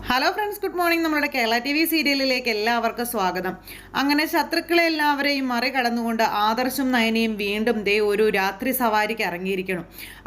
Hello friends, good morning. നമ്മുടെ Kerala T V സീരിയലിലേക്ക് എല്ലാവർക്കും സ്വാഗതം. അങ്ങനെ ശത്രുക്കളെ എല്ലാവരെയും മറികടന്നുകൊണ്ട് ആദർശും നയനയും വീണ്ടും ഒരു രാത്രി സവാരിക്ക് ഇറങ്ങിയിരിക്കണം.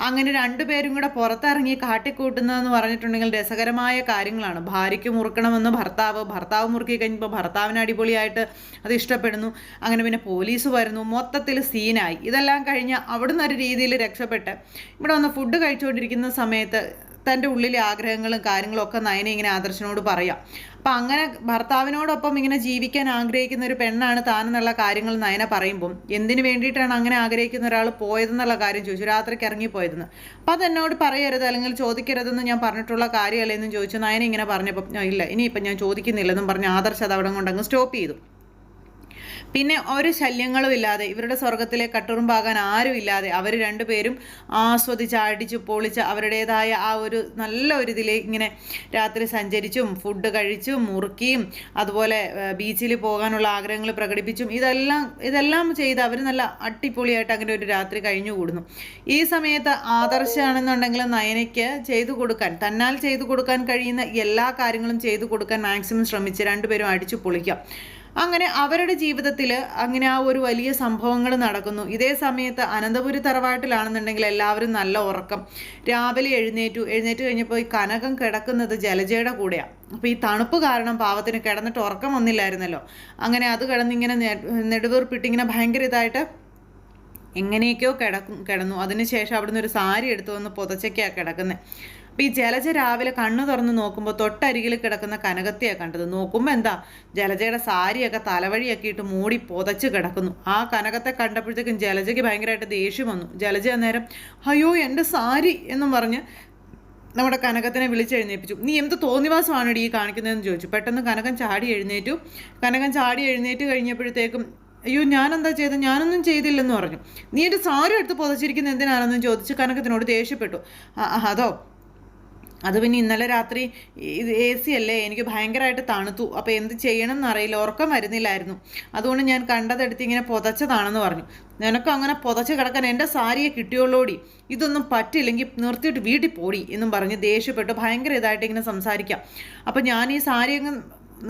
അങ്ങനെ രണ്ടുപേരും കൂടെ പുറത്തിറങ്ങി കാട്ടിക്കൂട്ടുന്നതെന്ന് പറഞ്ഞിട്ടുണ്ടെങ്കിൽ രസകരമായ കാര്യങ്ങളാണ്. ഭാര്യയ്ക്ക് മുറുക്കണമെന്ന് ഭർത്താവ് മുറുക്കി കഴിഞ്ഞപ്പോൾ ഭർത്താവിന് അടിപൊളിയായിട്ട് അത് ഇഷ്ടപ്പെടുന്നു. അങ്ങനെ പിന്നെ പോലീസ് വരുന്നു, മൊത്തത്തിൽ സീനായി. ഇതെല്ലാം കഴിഞ്ഞ് അവിടുന്ന് ഒരു രീതിയിൽ രക്ഷപ്പെട്ട് ഇവിടെ വന്ന് ഫുഡ് കഴിച്ചുകൊണ്ടിരിക്കുന്ന സമയത്ത് തൻ്റെ ഉള്ളിലെ ആഗ്രഹങ്ങളും കാര്യങ്ങളും ഒക്കെ നയന ഇങ്ങനെ ആദർശനോട് പറയാം. അപ്പം അങ്ങനെ ഭർത്താവിനോടൊപ്പം ഇങ്ങനെ ജീവിക്കാൻ ആഗ്രഹിക്കുന്ന ഒരു പെണ്ണാണ് താനെന്നുള്ള കാര്യങ്ങൾ നയന പറയുമ്പം എന്തിനു വേണ്ടിയിട്ടാണ് അങ്ങനെ ആഗ്രഹിക്കുന്ന ഒരാൾ പോയതെന്നുള്ള കാര്യം ചോദിച്ചു. രാത്രിക്ക് ഇറങ്ങിപ്പോയതെന്ന്. അപ്പം അതെന്നോട് പറയരുത് അല്ലെങ്കിൽ ചോദിക്കരുതെന്ന് ഞാൻ പറഞ്ഞിട്ടുള്ള കാര്യമല്ലെന്നും ചോദിച്ചു. നയന ഇങ്ങനെ പറഞ്ഞപ്പം ഇല്ല, ഇനിയിപ്പം ഞാൻ ചോദിക്കുന്നില്ലെന്നും പറഞ്ഞ് ആദർശ് അത് അവിടെ കൊണ്ടങ്ങ് സ്റ്റോപ്പ് ചെയ്തു. പിന്നെ ഒരു ശല്യങ്ങളും ഇല്ലാതെ ഇവരുടെ സ്വർഗത്തിലെ കട്ടുറുമ്പാകാൻ ആരും ഇല്ലാതെ അവർ രണ്ടുപേരും ആസ്വദിച്ച് അടിച്ച് പൊളിച്ച് അവരുടേതായ ആ ഒരു നല്ല ഒരു ഇതിൽ ഇങ്ങനെ രാത്രി സഞ്ചരിച്ചും ഫുഡ് കഴിച്ചും മുറുക്കിയും അതുപോലെ ബീച്ചിൽ പോകാനുള്ള ആഗ്രഹങ്ങൾ പ്രകടിപ്പിച്ചും ഇതെല്ലാം ചെയ്ത് അവർ നല്ല അടിപൊളിയായിട്ട് അങ്ങനെ ഒരു രാത്രി കഴിഞ്ഞുകൂടുന്നു. ഈ സമയത്ത് ആദർശാണെന്നുണ്ടെങ്കിൽ നയനയ്ക്ക് തന്നാൽ ചെയ്തു കൊടുക്കാൻ കഴിയുന്ന എല്ലാ കാര്യങ്ങളും ചെയ്തു കൊടുക്കാൻ മാക്സിമം ശ്രമിച്ച് രണ്ടുപേരും അടിച്ചു പൊളിക്കാം. അങ്ങനെ അവരുടെ ജീവിതത്തിൽ അങ്ങനെ ആ ഒരു വലിയ സംഭവങ്ങൾ നടക്കുന്നു. ഇതേ സമയത്ത് അനന്തപുരി തറവാട്ടിലാണെന്നുണ്ടെങ്കിൽ എല്ലാവരും നല്ല ഉറക്കം. രാവിലെ എഴുന്നേറ്റ് കഴിഞ്ഞപ്പോൾ ഈ കനകം കിടക്കുന്നത് ജലജയുടെ കൂടെയാണ്. അപ്പോൾ ഈ തണുപ്പ് കാരണം പാവത്തിന് കിടന്നിട്ട് ഉറക്കം വന്നില്ലായിരുന്നല്ലോ. അങ്ങനെ അത് കിടന്നിങ്ങനെ നെടുവീർപ്പിട്ടിങ്ങനെ ഭയങ്കര ഇതായിട്ട് എങ്ങനെയൊക്കെയോ കിടന്നു. അതിനുശേഷം അവിടുന്ന് ഒരു സാരി എടുത്തു വന്ന് പുതച്ചൊക്കെയാണ് കിടക്കുന്നത്. അപ്പോൾ ഈ ജലജ രാവിലെ കണ്ണു തുറന്ന് നോക്കുമ്പോൾ തൊട്ടരികിൽ കിടക്കുന്ന കനകത്തെയാണ് കണ്ടത്. നോക്കുമ്പോൾ എന്താ, ജലജയുടെ സാരിയൊക്കെ തലവഴിയൊക്കെ ഇട്ട് മൂടി പുതച്ച് കിടക്കുന്നു. ആ കനകത്തെ കണ്ടപ്പോഴത്തേക്കും ജലജയ്ക്ക് ഭയങ്കരമായിട്ട് ദേഷ്യം വന്നു. ജലജ അന്നേരം അയ്യോ എൻ്റെ സാരി എന്നും പറഞ്ഞ് നമ്മുടെ കനകത്തിനെ വിളിച്ചെഴുന്നേൽപ്പിച്ചു. നീ എന്ത് തോന്നിവാസമാണ് ഈ കാണിക്കുന്നതെന്ന് ചോദിച്ചു. പെട്ടെന്ന് കനകം ചാടി എഴുന്നേറ്റ് കഴിഞ്ഞപ്പോഴത്തേക്കും അയ്യോ ഞാനെന്താ ചെയ്തത്, ഞാനൊന്നും ചെയ്തില്ലെന്ന് പറഞ്ഞു. നീ എൻ്റെ സാരി എടുത്ത് പുതച്ചിരിക്കുന്നത് എന്തിനാണെന്ന് ചോദിച്ച് കനകത്തിനോട് ദേഷ്യപ്പെട്ടു. അത് പിന്നെ ഇന്നലെ രാത്രി AC അല്ലേ, എനിക്ക് ഭയങ്കരമായിട്ട് തണുത്തു. അപ്പോൾ എന്ത് ചെയ്യണം എന്നറിയില്ല, ഉറക്കം വരുന്നില്ലായിരുന്നു. അതുകൊണ്ട് ഞാൻ കണ്ടതെടുത്ത് ഇങ്ങനെ പുതച്ചതാണെന്ന് പറഞ്ഞു. നിനക്ക് അങ്ങനെ പുതച്ച് കിടക്കാൻ എൻ്റെ സാരിയെ കിട്ടിയുള്ളോടി, ഇതൊന്നും പറ്റില്ലെങ്കിൽ നിർത്തിയിട്ട് വീട്ടിൽ പോടി എന്നും പറഞ്ഞ് ദേഷ്യപ്പെട്ട് ഭയങ്കര ഇതായിട്ട് ഇങ്ങനെ സംസാരിക്കാം. അപ്പോൾ ഞാൻ ഈ സാരി അങ്ങ്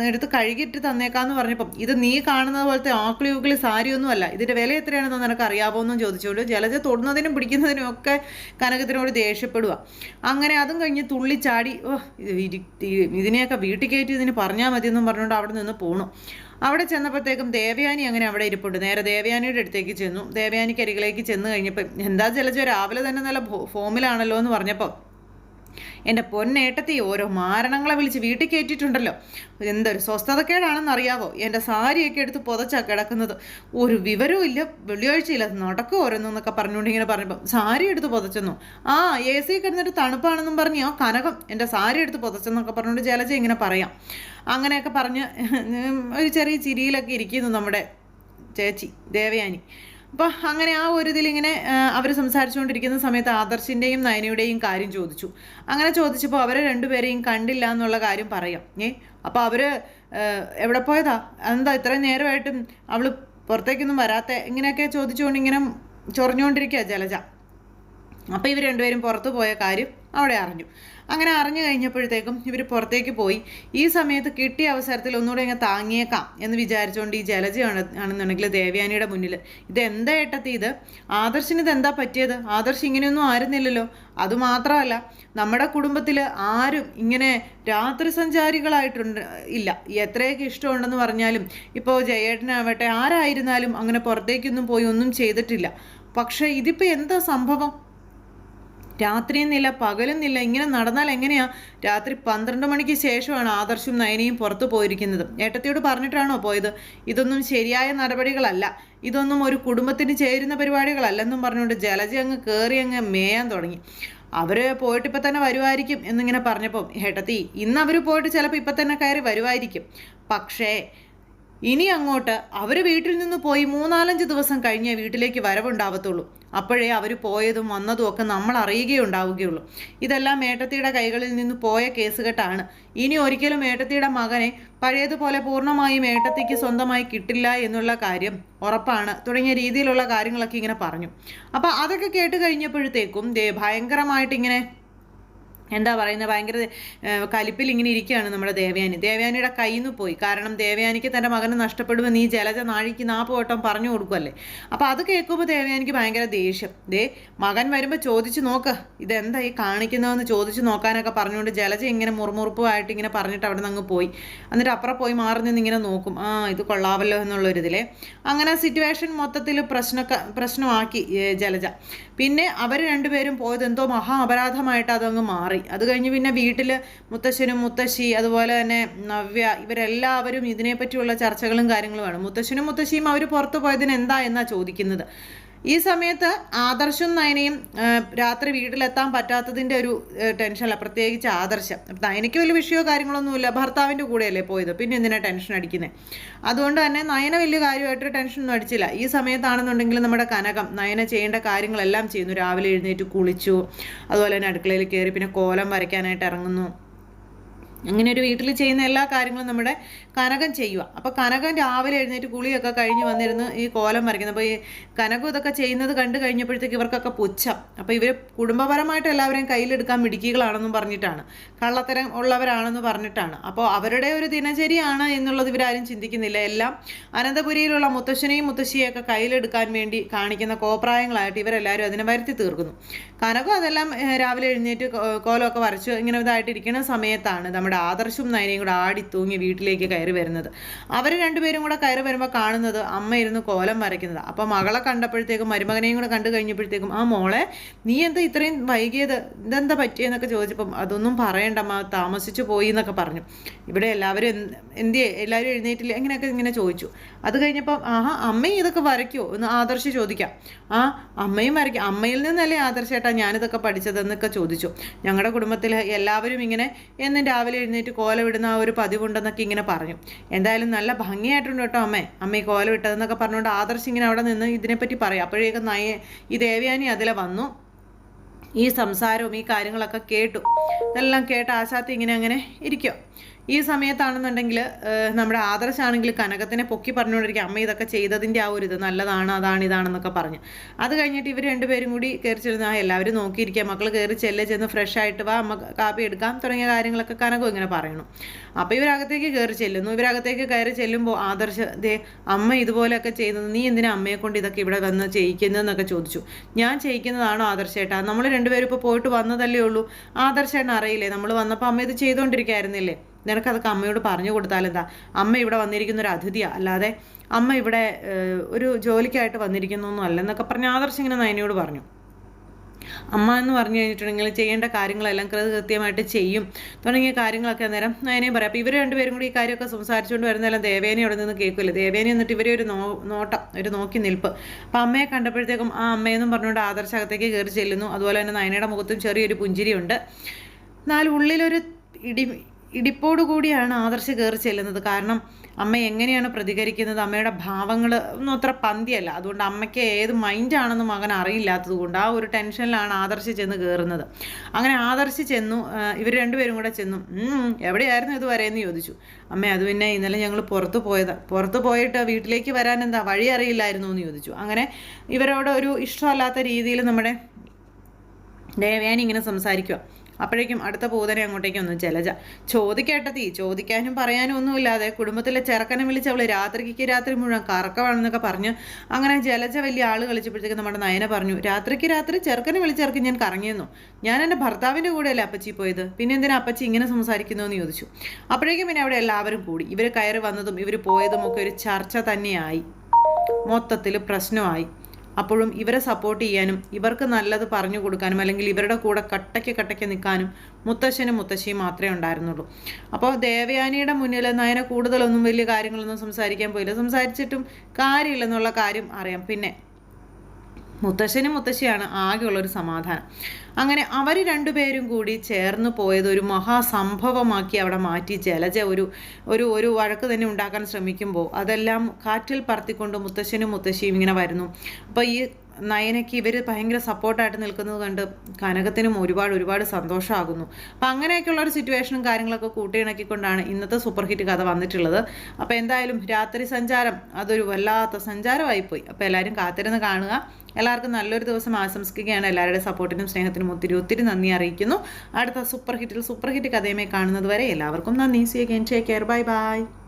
എടുത്ത് കഴുകിയിട്ട് തന്നേക്കാന്ന് പറഞ്ഞപ്പം ഇത് നീ കാണുന്നത് പോലത്തെ ആക്ലി സാരിയൊന്നും അല്ല, ഇതിൻ്റെ വില എത്രയാണെന്ന് നിനക്ക് അറിയാമോന്നും ചോദിച്ചുകൊണ്ട് ജലജ തൊടുന്നതിനും പിടിക്കുന്നതിനും ഒക്കെ കനകത്തിനോട് ദേഷ്യപ്പെടുക. അങ്ങനെ അതും കഴിഞ്ഞ് തുള്ളിച്ചാടി ഇതിനെയൊക്കെ വീട്ടിൽ കയറ്റി ഇതിന് പറഞ്ഞാൽ മതിയെന്നും പറഞ്ഞുകൊണ്ട് അവിടെ നിന്ന് പോണു. അവിടെ ചെന്നപ്പോഴത്തേക്കും ദേവയാനി അങ്ങനെ അവിടെ ഇരിപ്പുണ്ട്. നേരെ ദേവയാനിയുടെ അടുത്തേക്ക് ചെന്നു. ദേവയാനിക്ക് അരികിലേക്ക് ചെന്ന് കഴിഞ്ഞപ്പോൾ എന്താ ജലജ രാവിലെ തന്നെ നല്ല ഫോമിലാണല്ലോ എന്ന് പറഞ്ഞപ്പോൾ എൻ്റെ പൊന്നേട്ടത്തി ഓരോ മാരണങ്ങളെ വിളിച്ച് വീട്ടിൽ കയറ്റിയിട്ടുണ്ടല്ലോ, എന്തൊരു സ്വസ്ഥതക്കേടാണെന്ന് അറിയാവോ. എൻ്റെ സാരിയൊക്കെ എടുത്ത് പുതച്ചാ കിടക്കുന്നത്, ഒരു വിവരവും ഇല്ല, വെള്ളിയാഴ്ചയില്ല, നടക്കും ഓരോന്നൊക്കെ പറഞ്ഞുകൊണ്ട് ഇങ്ങനെ പറഞ്ഞപ്പം സാരി എടുത്ത് പുതച്ചെന്നു. AC കിടന്നിട്ട് തണുപ്പാണെന്നും പറഞ്ഞ് ആ കനകം എൻ്റെ സാരി എടുത്ത് പുതച്ചെന്നൊക്കെ പറഞ്ഞുകൊണ്ട് ജലജ ഇങ്ങനെ പറയാം. അങ്ങനെയൊക്കെ പറഞ്ഞ് ഒരു ചെറിയ ചിരിയിലൊക്കെ ഇരിക്കുന്നു നമ്മുടെ ചേച്ചി ദേവയാനി. അപ്പോൾ അങ്ങനെ ആ ഒരു ഇതിലിങ്ങനെ അവർ സംസാരിച്ചുകൊണ്ടിരിക്കുന്ന സമയത്ത് ആദർശിൻ്റെയും നയനയുടെയും കാര്യം ചോദിച്ചു. അങ്ങനെ ചോദിച്ചപ്പോൾ അവരെ രണ്ടുപേരെയും കണ്ടില്ല എന്നുള്ള കാര്യം പറയാം. അപ്പോൾ അവർ എവിടെ പോയതാ, എന്താ ഇത്രയും നേരമായിട്ടും അവൾ പുറത്തേക്കൊന്നും വരാത്ത, ഇങ്ങനെയൊക്കെ ചോദിച്ചുകൊണ്ട് ഇങ്ങനെ ചൊറിഞ്ഞുകൊണ്ടിരിക്കുക ജലജ. അപ്പോൾ ഇവർ രണ്ടുപേരും പുറത്തു പോയ കാര്യം അവിടെ അറിഞ്ഞു. അങ്ങനെ അറിഞ്ഞു കഴിഞ്ഞപ്പോഴത്തേക്കും ഇവർ പുറത്തേക്ക് പോയി. ഈ സമയത്ത് കിട്ടിയ അവസരത്തിൽ ഒന്നുകൂടെ ഇങ്ങനെ താങ്ങിയേക്കാം എന്ന് വിചാരിച്ചുകൊണ്ട് ഈ ജലജ ആണെന്നുണ്ടെങ്കിൽ ദേവയാനിയുടെ മുന്നിൽ ഇതെന്താ ഏട്ടത്തി, ഇത് ആദർശിന് ഇതെന്താ പറ്റിയത്, ആദർശ് ഇങ്ങനെയൊന്നും ആയിരുന്നില്ലല്ലോ. അതുമാത്രമല്ല നമ്മുടെ കുടുംബത്തിൽ ആരും ഇങ്ങനെ രാത്രി സഞ്ചാരികളായിട്ടുണ്ട് ഇല്ല. എത്രയൊക്കെ ഇഷ്ടമുണ്ടെന്ന് പറഞ്ഞാലും ഇപ്പോൾ ജയേട്ടനാവട്ടെ ആരായിരുന്നാലും അങ്ങനെ പുറത്തേക്കൊന്നും പോയി ഒന്നും ചെയ്തിട്ടില്ല. പക്ഷേ ഇതിപ്പോൾ എന്താ സംഭവം, രാത്രിയെന്നില്ല പകലെന്നില്ല, ഇങ്ങനെ നടന്നാൽ എങ്ങനെയാ? രാത്രി 12 മണിക്ക് ശേഷമാണ് ആദർശും നയനയും പുറത്തു പോയിരിക്കുന്നത്. ഏട്ടത്തിയോട് പറഞ്ഞിട്ടാണോ പോയത്? ഇതൊന്നും ശരിയായ നടപടികളല്ല, ഇതൊന്നും ഒരു കുടുംബത്തിന് ചേരുന്ന പരിപാടികളല്ലെന്നും പറഞ്ഞുകൊണ്ട് ജലജ അങ്ങ് കയറി അങ്ങ് മേയാൻ തുടങ്ങി. അവർ പോയിട്ട് ഇപ്പം തന്നെ വരുമായിരിക്കും എന്നിങ്ങനെ പറഞ്ഞപ്പോൾ ഏട്ടത്തി ഇന്ന് അവർ പോയിട്ട് ചിലപ്പോൾ ഇപ്പം തന്നെ കയറി വരുമായിരിക്കും. പക്ഷേ ഇനി അങ്ങോട്ട് അവർ വീട്ടിൽ നിന്ന് പോയി 3-4 ദിവസം കഴിഞ്ഞേ വീട്ടിലേക്ക് വരവുണ്ടാവത്തുള്ളൂ. അപ്പോഴേ അവർ പോയതും വന്നതും ഒക്കെ നമ്മൾ അറിയുകയുണ്ടാവുകയുള്ളൂ. ഇതെല്ലാം ഏട്ടത്തിയുടെ കൈകളിൽ നിന്ന് പോയ കേസുകെട്ടാണ്. ഇനി ഒരിക്കലും ഏട്ടത്തിയുടെ മകനെ പഴയതുപോലെ പൂർണ്ണമായും ഏട്ടത്തിക്ക് സ്വന്തമായി കിട്ടില്ല എന്നുള്ള കാര്യം ഉറപ്പാണ് തുടങ്ങിയ രീതിയിലുള്ള കാര്യങ്ങളൊക്കെ ഇങ്ങനെ പറഞ്ഞു. അപ്പോൾ അതൊക്കെ കേട്ട് കഴിഞ്ഞപ്പോഴത്തേക്കും ഭയങ്കരമായിട്ട് ഇങ്ങനെ എന്താ പറയുന്നത്, ഭയങ്കര കലിപ്പിൽ ഇങ്ങനെ ഇരിക്കുകയാണ് നമ്മുടെ ദേവയാനി. ദേവയാനിയുടെ കയ്യിൽ നിന്ന് പോയി. കാരണം ദേവയാനിക്ക് തൻ്റെ മകനെ നഷ്ടപ്പെടുമെന്ന് ഈ ജലജ നാഴിക്ക് 40 വട്ടം പറഞ്ഞു കൊടുക്കുമല്ലേ. അപ്പോൾ അത് കേൾക്കുമ്പോൾ ദേവയാനിക്ക് ഭയങ്കര ദേഷ്യം. മകൻ വരുമ്പോൾ ചോദിച്ചു നോക്ക്, ഇതെന്താ ഈ കാണിക്കുന്നതെന്ന് ചോദിച്ചു നോക്കാനൊക്കെ പറഞ്ഞുകൊണ്ട് ജലജ ഇങ്ങനെ മുറുമുറുപ്പുമായിട്ട് ഇങ്ങനെ പറഞ്ഞിട്ട് അവിടെ നിന്ന് അങ്ങ് പോയി. എന്നിട്ട് അപ്പുറം പോയി മാറി നിന്ന് ഇങ്ങനെ നോക്കും, ഇത് കൊള്ളാവല്ലോ എന്നുള്ളൊരിതിലെ. അങ്ങനെ സിറ്റുവേഷൻ മൊത്തത്തിൽ പ്രശ്നമാക്കി ജലജ. പിന്നെ അവർ രണ്ടുപേരും പോയത് എന്തോ മഹാ അപരാധമായിട്ട് അതങ്ങ് മാറി. അത് കഴിഞ്ഞ് പിന്നെ വീട്ടിൽ മുത്തശ്ശനും മുത്തശ്ശി അതുപോലെ തന്നെ നവ്യ ഇവരെല്ലാവരും ഇതിനെപ്പറ്റിയുള്ള ചർച്ചകളും കാര്യങ്ങളുമാണ്. മുത്തശ്ശനും മുത്തശ്ശിയും അവർ പുറത്തു പോയതിന് എന്നാ ചോദിക്കുന്നത്. ഈ സമയത്ത് ആദർശും നയനയും രാത്രി വീട്ടിലെത്താൻ പറ്റാത്തതിൻ്റെ ഒരു ടെൻഷനല്ല, പ്രത്യേകിച്ച് ആദർശം. നയനയ്ക്ക് വലിയ വിഷയമോ കാര്യങ്ങളൊന്നുമില്ല, ഭർത്താവിൻ്റെ കൂടെയല്ലേ പോയത്, പിന്നെ എന്തിനാ ടെൻഷൻ അടിക്കുന്നത്. അതുകൊണ്ട് തന്നെ നയന വലിയ കാര്യമായിട്ട് ടെൻഷനൊന്നും അടിച്ചില്ല. ഈ സമയത്താണെന്നുണ്ടെങ്കിൽ നമ്മുടെ കനകം നയന ചെയ്യേണ്ട കാര്യങ്ങളെല്ലാം ചെയ്യുന്നു. രാവിലെ എഴുന്നേറ്റ് കുളിച്ചു, അതുപോലെ തന്നെ അടുക്കളയിൽ കയറി പിന്നെ കോലം വരയ്ക്കാനായിട്ട് ഇറങ്ങുന്നു. അങ്ങനെ ഒരു വീട്ടിൽ ചെയ്യുന്ന എല്ലാ കാര്യങ്ങളും നമ്മുടെ കനകം ചെയ്യുക. അപ്പോൾ കനകം രാവിലെ എഴുന്നേറ്റ് കുളിയൊക്കെ കഴിഞ്ഞ് വന്നിരുന്ന് ഈ കോലം വരയ്ക്കുന്നത്. അപ്പോൾ ഈ കനകം ഇതൊക്കെ ചെയ്യുന്നത് കണ്ടു കഴിഞ്ഞപ്പോഴത്തേക്ക് ഇവർക്കൊക്കെ പുച്ഛം. അപ്പോൾ ഇവർ കുടുംബപരമായിട്ട് എല്ലാവരെയും കയ്യിലെടുക്കാൻ മിടുക്കികളാണെന്നും പറഞ്ഞിട്ടാണ്, കള്ളത്തരം ഉള്ളവരാണെന്ന് പറഞ്ഞിട്ടാണ്. അപ്പോൾ അവരുടെ ഒരു ദിനചര്യയാണ് എന്നുള്ളത് ഇവരാരും ചിന്തിക്കുന്നില്ല. എല്ലാം അനന്തപുരിയിലുള്ള മുത്തശ്ശനെയും മുത്തശ്ശിയൊക്കെ കയ്യിലെടുക്കാൻ വേണ്ടി കാണിക്കുന്ന കോപ്രായങ്ങളായിട്ട് ഇവരെല്ലാവരും അതിനെ വരുത്തി തീർക്കുന്നു. കനകം അതെല്ലാം രാവിലെ എഴുന്നേറ്റ് കോലമൊക്കെ വരച്ച് ഇങ്ങനെ ഇതായിട്ടിരിക്കുന്ന സമയത്താണ് നമ്മുടെ ആദർശും നയനയും കൂടെ ആടി തൂങ്ങി വീട്ടിലേക്ക് കയറി വരുന്നത്. അവർ രണ്ടുപേരും കൂടെ കയറി വരുമ്പോൾ കാണുന്നത് അമ്മ ഇരുന്ന് കോലം വരയ്ക്കുന്നത്. അപ്പോൾ മകളെ കണ്ടപ്പോഴത്തേക്കും മരുമകനെയും കൂടെ കണ്ടു കഴിഞ്ഞപ്പോഴത്തേക്കും, മോളെ നീ എന്താ ഇത്രയും വൈകിയത്, ഇതെന്താ പറ്റിയെന്നൊക്കെ ചോദിച്ചപ്പം അതൊന്നും പറയണ്ടമ്മ, താമസിച്ചു പോയി എന്നൊക്കെ പറഞ്ഞു. ഇവിടെ എല്ലാവരും എല്ലാവരും എഴുന്നേറ്റില്ല എങ്ങനെയൊക്കെ ഇങ്ങനെ ചോദിച്ചു. അത് കഴിഞ്ഞപ്പോൾ അമ്മയും ഇതൊക്കെ വരയ്ക്കുമോ എന്ന് ആദർശ് ചോദിക്കാം. അമ്മയും വരയ്ക്കും, അമ്മയിൽ നിന്നല്ലേ ആദർശേട്ടാ ഞാനിതൊക്കെ പഠിച്ചതെന്നൊക്കെ ചോദിച്ചു. ഞങ്ങളുടെ കുടുംബത്തിൽ എല്ലാവരും ഇങ്ങനെ എന്നും രാവിലെ എഴുന്നേറ്റ് കോലമിടുന്ന ആ ഒരു പതിവുണ്ടെന്നൊക്കെ ഇങ്ങനെ പറഞ്ഞു. എന്തായാലും നല്ല ഭംഗിയായിട്ടുണ്ട് കേട്ടോ അമ്മ ഈ കോലം ഇട്ടതെന്നൊക്കെ പറഞ്ഞുകൊണ്ട് ആദർശ് ഇങ്ങനെ അവിടെ നിന്ന് ഇതിനെപ്പറ്റി പറയാം. അപ്പോഴേക്കും ഈ ദേവയാനി അതിലെ വന്നു. ഈ സംസാരവും ഈ കാര്യങ്ങളൊക്കെ കേട്ടു. ഇതെല്ലാം കേട്ട് ആശാത്തി അങ്ങനെ ഇരിക്കും. ഈ സമയത്താണെന്നുണ്ടെങ്കിൽ നമ്മുടെ ആദർശാണെങ്കിൽ കനകത്തിനെ പൊക്കി പറഞ്ഞുകൊണ്ടിരിക്കുക, അമ്മ ഇതൊക്കെ ചെയ്തതിൻ്റെ ആ ഒരു ഇത് നല്ലതാണ്, ഇതാണെന്നൊക്കെ പറഞ്ഞു. അത് കഴിഞ്ഞിട്ട് ഇവർ രണ്ടുപേരും കൂടി കയറി ചെല്ലുന്ന എല്ലാവരും നോക്കിയിരിക്കുക, മക്കൾ കയറി ചെന്ന് ഫ്രഷ് ആയിട്ട് വാ അമ്മ കാപ്പി എടുക്കാം തുടങ്ങിയ കാര്യങ്ങളൊക്കെ കനകം ഇങ്ങനെ പറയണം. അപ്പോൾ ഇവരകത്തേക്ക് കയറി ചെല്ലുന്നു. ഇവരകത്തേക്ക് കയറി ചെല്ലുമ്പോൾ ആദർശ് അമ്മ ഇതുപോലെയൊക്കെ ചെയ്യുന്നത്, നീ എന്തിനാ അമ്മയെ കൊണ്ട് ഇതൊക്കെ ഇവിടെ വന്ന് ചെയ്യിക്കുന്നതെന്നൊക്കെ ചോദിച്ചു. ഞാൻ ചെയ്യിക്കുന്നതാണോ ആദർശേട്ടാ, നമ്മൾ രണ്ടുപേരും ഇപ്പോൾ പോയിട്ട് വന്നതല്ലേ ഉള്ളൂ, ആദർശേട്ടൻ അറിയില്ലേ നമ്മൾ വന്നപ്പോൾ അമ്മ ഇത് ചെയ്തുകൊണ്ടിരിക്കുകയായിരുന്നില്ലേ, നിനക്കതൊക്കെ അമ്മയോട് പറഞ്ഞു കൊടുത്താലെന്താ, അമ്മ ഇവിടെ വന്നിരിക്കുന്ന ഒരു അതിഥിയാണ്, അല്ലാതെ അമ്മ ഇവിടെ ഒരു ജോലിക്കായിട്ട് വന്നിരിക്കുന്നൊന്നും അല്ലെന്നൊക്കെ പറഞ്ഞ് ആദർശ് ഇങ്ങനെ നയനയോട് പറഞ്ഞു. അമ്മ എന്ന് പറഞ്ഞു കഴിഞ്ഞിട്ടുണ്ടെങ്കിൽ ചെയ്യേണ്ട കാര്യങ്ങളെല്ലാം കൃത്യമായിട്ട് ചെയ്യും തുടങ്ങിയ കാര്യങ്ങളൊക്കെ അന്നേരം നയനയും പറയാം. അപ്പോൾ ഇവർ രണ്ടുപേരും കൂടി ഈ കാര്യമൊക്കെ സംസാരിച്ചുകൊണ്ട് വരുന്നതെല്ലാം ദേവേനെ അവിടെ നിന്ന് കേൾക്കില്ല. ദേവേനെ എന്നിട്ട് ഇവരെ ഒരു നോട്ടം, ഒരു നോക്കി നിൽപ്പ്. അപ്പോൾ അമ്മയെ കണ്ടപ്പോഴത്തേക്കും അമ്മയെന്നും പറഞ്ഞുകൊണ്ട് ആദർശ അകത്തേക്ക് കയറി ചെല്ലുന്നു. അതുപോലെ തന്നെ നയനയുടെ മുഖത്തും ചെറിയൊരു പുഞ്ചിരിയുണ്ട്. എന്നാൽ ഉള്ളിലൊരു ഇടിപ്പോടു കൂടിയാണ് ആദർശ് കയറി ചെല്ലുന്നത്. കാരണം അമ്മ എങ്ങനെയാണ് പ്രതികരിക്കുന്നത്, അമ്മയുടെ ഭാവങ്ങൾ ഒന്നും അത്ര പന്തിയല്ല. അതുകൊണ്ട് അമ്മയ്ക്ക് ഏത് മൈൻഡാണെന്ന് മകൻ അറിയില്ലാത്തത് കൊണ്ട് ആ ഒരു ടെൻഷനിലാണ് ആദർശ് ചെന്ന് കയറുന്നത്. അങ്ങനെ ആദർശ് ചെന്നു. ഇവർ രണ്ടുപേരും കൂടെ ചെന്നു. എവിടെയായിരുന്നു ഇതുവരെ എന്ന് ചോദിച്ചു. അമ്മ അത് പിന്നെ ഇന്നലെ ഞങ്ങൾ പുറത്ത് പോയിട്ട് വീട്ടിലേക്ക് വരാൻ എന്താ വഴി അറിയില്ലായിരുന്നു എന്ന് ചോദിച്ചു. അങ്ങനെ ഇവരോട് ഒരു ഇഷ്ടമല്ലാത്ത രീതിയിൽ നമ്മുടെ ദേവയാനി ഇങ്ങനെ സംസാരിക്കുക. അപ്പോഴേക്കും അടുത്ത പൂതനെ അങ്ങോട്ടേക്ക് വന്നു ജലജ. ചോദിക്കാനും പറയാനും ഒന്നുമില്ലാതെ കുടുംബത്തിലെ ചെറുക്കനെ വിളിച്ച് അവൾ രാത്രി മുഴുവൻ കറക്കമാണെന്നൊക്കെ പറഞ്ഞ് അങ്ങനെ ജലജ വലിയ ആൾ കളിച്ചപ്പോഴത്തേക്ക് നമ്മുടെ നയന പറഞ്ഞു, രാത്രി ചെറുക്കനെ വിളിച്ചിറക്കി ഞാൻ കറങ്ങിയെന്നു, ഞാൻ എൻ്റെ ഭർത്താവിൻ്റെ കൂടെയല്ലേ അപ്പച്ചി പോയത്, പിന്നെ എന്തിനാ അപ്പച്ചി ഇങ്ങനെ സംസാരിക്കുന്നു എന്ന് ചോദിച്ചു. അപ്പോഴേക്കും പിന്നെ അവിടെ എല്ലാവരും കൂടി. ഇവർ കയറി വന്നതും ഇവർ പോയതും ഒക്കെ ഒരു ചർച്ച തന്നെയായി, മൊത്തത്തിൽ പ്രശ്നമായി. അപ്പോഴും ഇവരെ സപ്പോർട്ട് ചെയ്യാനും ഇവർക്ക് നല്ലത് പറഞ്ഞു കൊടുക്കാനും അല്ലെങ്കിൽ ഇവരുടെ കൂടെ കട്ടയ്ക്ക് നിൽക്കാനും മുത്തശ്ശനും മുത്തശ്ശിയും മാത്രമേ ഉണ്ടായിരുന്നുള്ളൂ. അപ്പോൾ ദേവയാനിയുടെ മുന്നിൽ നയന കൂടുതലൊന്നും വലിയ കാര്യങ്ങളൊന്നും സംസാരിക്കാൻ പോയില്ല. സംസാരിച്ചിട്ടും കാര്യമില്ലെന്നുള്ള കാര്യം അറിയാം. പിന്നെ മുത്തശ്ശനും മുത്തശ്ശിയാണ് ആകെയുള്ളൊരു സമാധാനം. അങ്ങനെ അവർ രണ്ടുപേരും കൂടി ചേർന്ന് പോയത് ഒരു മഹാസംഭവമാക്കി അവിടെ മാറ്റി ജലജ ഒരു വഴക്ക് തന്നെ ഉണ്ടാക്കാൻ ശ്രമിക്കുമ്പോൾ അതെല്ലാം കാറ്റിൽ പറത്തിക്കൊണ്ട് മുത്തശ്ശനും മുത്തശ്ശിയും ഇങ്ങനെ വരുന്നു. അപ്പോൾ ഈ നയനയ്ക്ക് ഇവർ ഭയങ്കര സപ്പോർട്ടായിട്ട് നിൽക്കുന്നത് കണ്ട് കനകത്തിനും ഒരുപാട് സന്തോഷമാകുന്നു. അപ്പം അങ്ങനെയൊക്കെയുള്ള ഒരു സിറ്റുവേഷനും കാര്യങ്ങളൊക്കെ കൂട്ടിയിണക്കിക്കൊണ്ടാണ് ഇന്നത്തെ സൂപ്പർ ഹിറ്റ് കഥ വന്നിട്ടുള്ളത്. അപ്പോൾ എന്തായാലും രാത്രി സഞ്ചാരം അതൊരു വല്ലാത്ത സഞ്ചാരമായിപ്പോയി. അപ്പോൾ എല്ലാവരും കാത്തിരുന്ന് കാണുക. എല്ലാവർക്കും നല്ലൊരു ദിവസം ആശംസിക്കുകയാണ്. എല്ലാവരുടെ സപ്പോർട്ടിനും സ്നേഹത്തിനും ഒത്തിരി നന്ദി അറിയിക്കുന്നു. അടുത്ത സൂപ്പർ ഹിറ്റ് കഥയുമായി കാണുന്നത് വരെ എല്ലാവർക്കും നന്ദി. See again. Take care. By.